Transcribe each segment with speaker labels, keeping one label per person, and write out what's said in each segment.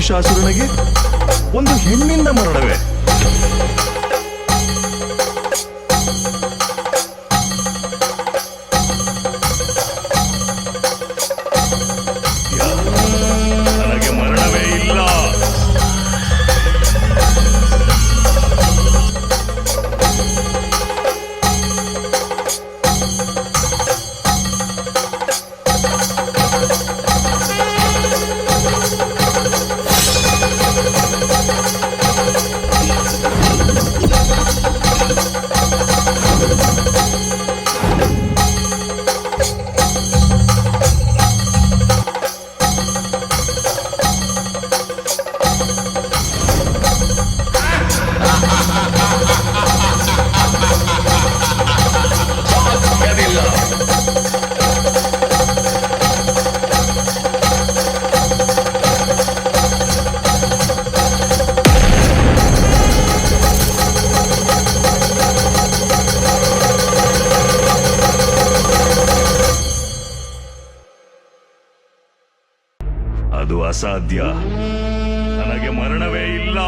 Speaker 1: ಮಹಿಷಾಸುರನಿಗೆ ಒಂದು ಹೆಣ್ಣಿಂದ ಮರಣವೇ? ನನಗೆ ಮರಣವೇ ಇಲ್ಲ. ಅದು ಅಸಾಧ್ಯ. ನನಗೆ ಮರಣವೇ ಇಲ್ಲ.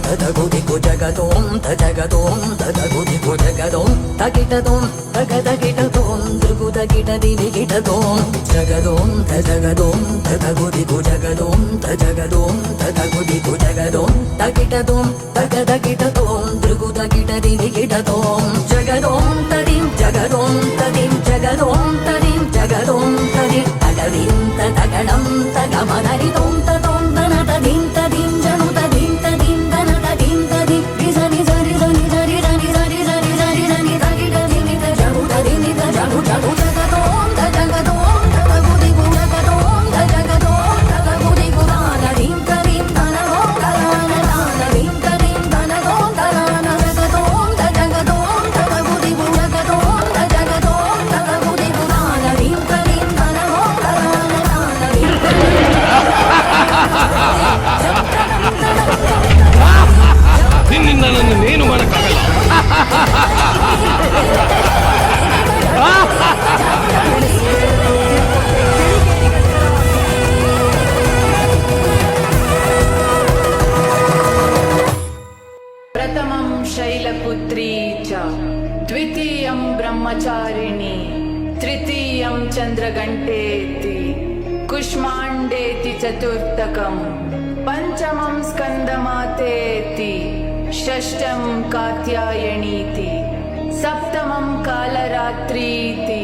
Speaker 2: ತದಗುದಿಗು ಜಗದೋಂ ತಜಗದೋಂ ತದಗುದಿಗು ಜಗದೋಂ ತಗಿಟದೋಂ ತಗದಗಿಟದೋಂ ದೃಗುದಗಿಟದಿಗಿಟದೋಂ ಜಗದೋಂ ತಜಗದೋಂ ತದಗುದಿಗು ಜಗದೋಂ ತಜಗದೋಂ ತದಗುದಿಗು ಜಗದೋಂ ತಗಿಟದೋಂ ತಗದಗಿಟದೋಂ ದೃಗುದಗಿಟದಿಗಿಟದೋಂ ಜಗದೋಂ ತದಿಂ ಜಗದೋಂ ತದಿಂ ಜಗದೋಂ ತದಿಂ ಜಗದೋಂ ತದಿಂ ತಗದಿಂ ತಗಣಂ ತಗಮನರಿದೋಂ ತದೋಂ ದನ ತದಿಂ ತದಿಂ ಜನು ತದಿಂ ತದಿಂ ದನ ತದಿಂ ತದಿಂ ರಿಸನಿ ಸರಿ ಸನಿ ಸರಿ ಸನಿ ಸರಿ ಸರಿ ಸರಿ ಸನಿ ತಗಿ ತದಿ ನಿತ ಜಗು ತದಿ ನಿತ ಜಗು ಜಗು ಜಗದೋಂ ತಗದೋಂ ತಗಗುದಿಗು ಜಗದೋಂ ತಗದೋಂ ತಗಗುದಿಗು ದಾನದಿಂ ತದಿಂ ದನಗೋಂ ಕಲಾನ ದಾನದಿಂ ತದಿಂ ದನಗೋಂ ಕಲಾನ ಜಗದೋಂ ತಗದೋಂ ತಗಗುದಿಗು ಜಗದೋಂ ತಗದೋಂ ತಗಗುದಿಗು ದಾನದಿಂ ತದಿಂ ದನಗೋಂ ಕಲಾನ ದಾನದಿಂ
Speaker 1: ನಿನ್ನಿಂದ ನನ್ನೇನು ಮಾಡಕ್ಕಾಗಲ್ಲ.
Speaker 3: प्रथमं शैलपुत्री च द्वितीयं ब्रह्मचारिणी तृतीयं चन्द्रघण्टेति कुष्माण्डेति चतुर्थकं पंचमं स्कंदमातेति षष्ठं कात्यायनीति सप्तमं कालरात्रीति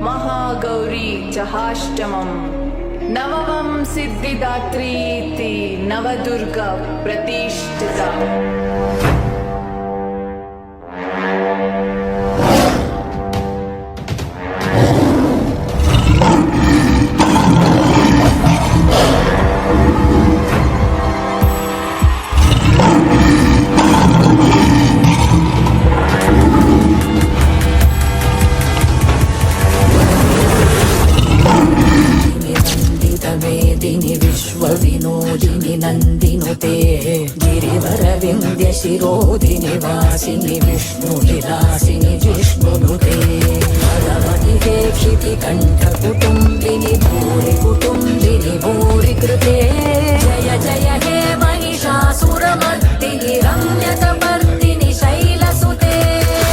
Speaker 3: महागौरी च नवमं सिद्धिदात्रीति नवदुर्गा प्रतिष्ठिता.
Speaker 2: विश्वविनोदिनि नन्दिनुते गिरिवरविन्द्यशिरोधिनि वासिनि विष्णुविलासिनि जिष्णुनुते भगवति क्षितिकण्ठकुटुम्बिनि भूरि कुटुम्बिनि भूरि कृते जय जय हे महिषासुरमर्दिनि रम्यकपर्दिनि शैलसुते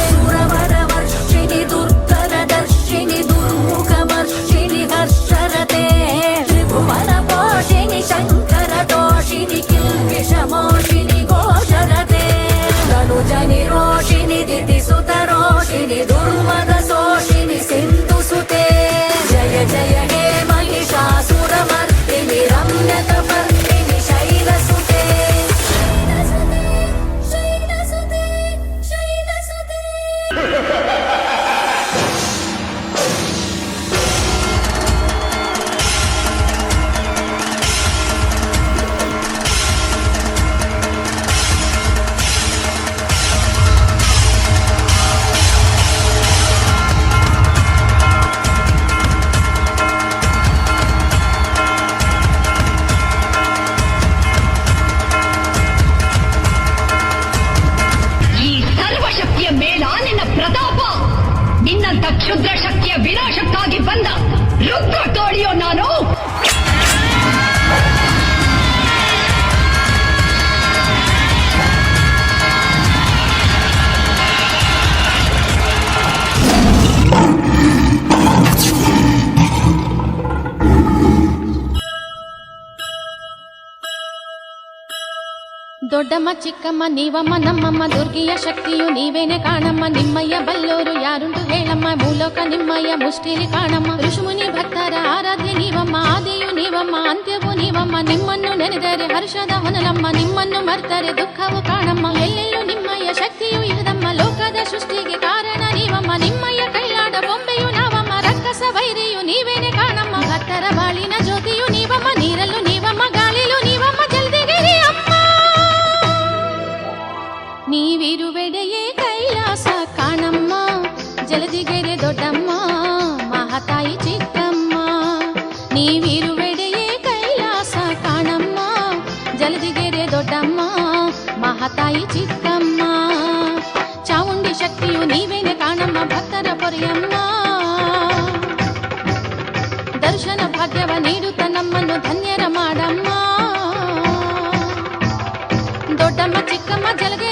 Speaker 2: सुरवरवर्षिणि दुर्धरदर्शिनि दुर्मुखमर्षिणि हर्षरते त्रिभुवनपोषिणि शङ्करदोषिनि किल्बिषमोषिनि घोषरते तनुजनिरोषिणि दितिसुतरोषिनि दुर्मदशोषिनि सिन्धुसुते जय जय हे महिषासुरमर्दिनि रम्यकपर्दिनि शैलसुते शैलसुते शैलसुते
Speaker 4: ದೊಡ್ಡಮ್ಮ ಚಿಕ್ಕಮ್ಮ ನೀವಮ್ಮ ನಮ್ಮಮ್ಮ ದುರ್ಗಿಯ ಶಕ್ತಿಯು ನೀವೇನೆ ಕಾಣಮ್ಮ. ನಿಮ್ಮಯ್ಯ ಬಲ್ಲೋರು ಯಾರುಂಟು ಹೇಳಮ್ಮ, ಭೂಲೋಕ ನಿಮ್ಮಯ್ಯ ಮುಷ್ಟಿಲಿ ಕಾಣಮ್ಮ. ಋಷಿಮುನಿ ಭಕ್ತರ ಆರಾಧ್ಯ ನೀವಮ್ಮ, ಆದಿಯು ನೀವಮ್ಮ, ಅಂತ್ಯವೂ ನೀವಮ್ಮ. ನಿಮ್ಮನ್ನು ನೆನೆದರೆ ಹರ್ಷದ ಹೊನಲಮ್ಮ, ನಿಮ್ಮನ್ನು ಮರ್ತರೆ ದುಃಖವು ಕಾಣಮ್ಮ. ಎಲ್ಲೆಲ್ಲೂ ನಿಮ್ಮಯ್ಯ ಶಕ್ತಿಯು ಇಹದಮ್ಮ, ಲೋಕದ ಸೃಷ್ಟಿಗೆ ಕಾರಣ ನೀವಮ್ಮ. ನಿಮ್ಮಯ್ಯ ಕೈಲಾಡ ಬೊಂಬೆಯು ನಾವಮ್ಮ, ರಕ್ಕಸ ವೈರಿಯು ನೀವೇನೆ ಕಾಣಮ್ಮ. ಭಕ್ತರ ಬಾಳಿನ ಜ್ಯೋತಿಯು ನೀವಮ್ಮ, ನೀರಲ್ಲೂ ನೀವಮ್ಮ, ಗಾಳಿಲೂ ನೀವಮ್ಮ, ಜಲ್ದಿಗಿರಿ ಅಮ್ಮ. ನೀವಿರುವೆಡೆಯೇ ಕೈಲಾಸ ಕಾಣಮ್ಮ, ಜಲದಿಗೆರೆ ದೊಡ್ಡಮ್ಮ, ಮಹಾತಾಯಿ ಚಿಕ್ಕಮ್ಮ. ನೀವಿರುವೆಡೆಯೇ ಕೈಲಾಸ ಕಾಣಮ್ಮ, ಜಲದಿಗೆರೆ ದೊಡ್ಡಮ್ಮ, ಮಹಾತಾಯಿ ಚಿಕ್ಕಮ್ಮ. ಚಾಮುಂಡಿ ಶಕ್ತಿಯು ನೀವೇನೆ ಕಾಣಮ್ಮ, ಭಕ್ತರ ಪೊರೆಯಮ್ಮ. ದರ್ಶನ ಭಾಗ್ಯವ ನೀಡುತ್ತ ನಮ್ಮನ್ನು ಧನ್ಯರ ಮಾಡಮ್ಮ. ದೊಡ್ಡಮ್ಮ ಚಿಕ್ಕಮ್ಮ ಜಲಗೆ